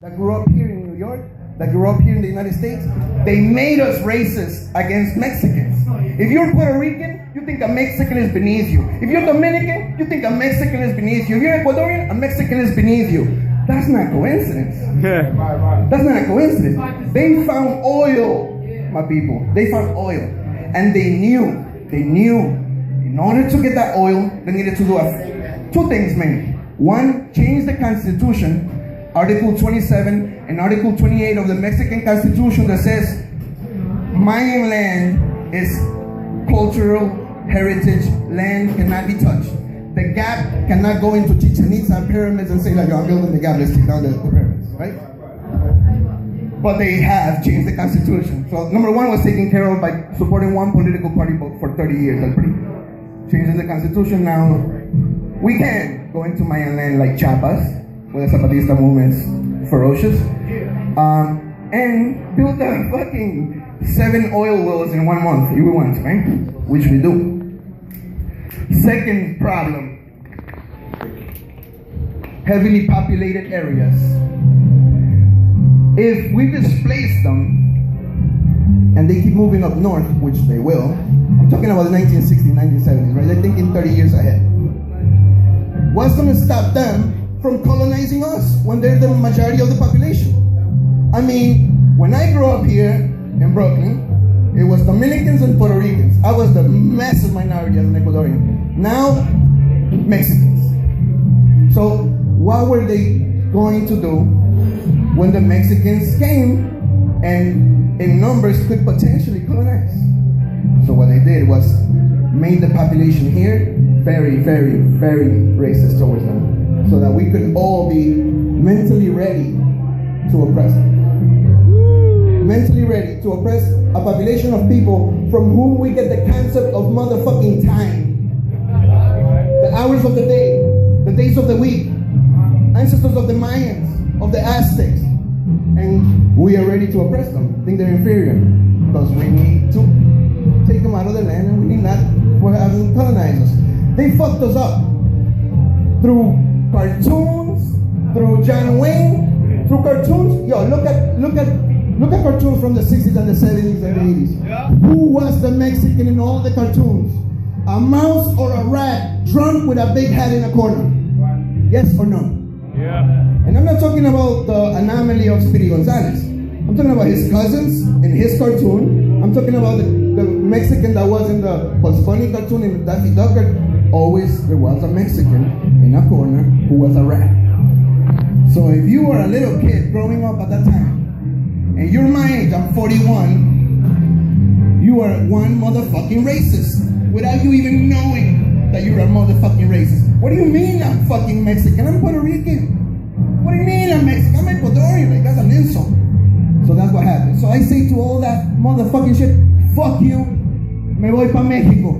that grew up here in New York, that grew up here in the United States, they made us racist against Mexicans. If you're Puerto Rican, you think a Mexican is beneath you. If you're Dominican, you think a Mexican is beneath you. If you're Ecuadorian, a Mexican is beneath you. That's not coincidence. That's not a coincidence. They found oil, my people. They found oil. And they knew, in order to get that oil, they needed to do two things mainly. One, change the Constitution, Article 27 and Article 28 of the Mexican Constitution that says Mayan land is cultural heritage land, cannot be touched. The gap cannot go into Chichen Itza pyramids and say like, I'm building the gap, let's take down the pyramids, right? But they have changed the Constitution. So number one was taken care of by supporting one political party for 30 years. That's pretty. Changing the Constitution now, we can go into Mayan land like Chiapas, where the Zapatista movement's ferocious, and build the fucking 7 oil wells in 1 month, if we want, right? Which we do. Second problem, heavily populated areas. If we displace them, and they keep moving up north, which they will, I'm talking about the 1960s, 1970s, right? They're thinking 30 years ahead. What's gonna stop them from colonizing us when they're the majority of the population? I mean, when I grew up here in Brooklyn, it was Dominicans and Puerto Ricans. I was the massive minority as an Ecuadorian. Now, Mexicans. So, what were they going to do when the Mexicans came and in numbers could potentially colonize? So what they did was made the population here very, very, very racist towards them, so that we could all be mentally ready to oppress them. Mentally ready to oppress a population of people from whom we get the concept of motherfucking time. The hours of the day, the days of the week, ancestors of the Mayans, of the Aztecs. And we are ready to oppress them, think they're inferior, because we need to take them out of the land and we need not for having colonized us. They fucked us up through cartoons, through John Wayne, through cartoons. Yo, look at cartoons from the 60s and the 70s and the 80s. Yeah. Who was the Mexican in all the cartoons? A mouse or a rat drunk with a big hat in a corner? Yes or no? Yeah. And I'm not talking about the anomaly of Speedy Gonzalez. I'm talking about his cousins in his cartoon. I'm talking about the Mexican that was in the Bugs Bunny cartoon in the Daffy Duck. Always there was a Mexican in a corner who was a rat. So if you were a little kid growing up at that time, and you're my age, I'm 41, you are one motherfucking racist without you even knowing that you're a motherfucking racist. What do you mean I'm fucking Mexican? I'm Puerto Rican. What do you mean I'm Mexican? I'm Ecuadorian. Like, that's an insult. So that's what happened. So I say to all that motherfucking shit, fuck you, me voy pa' México.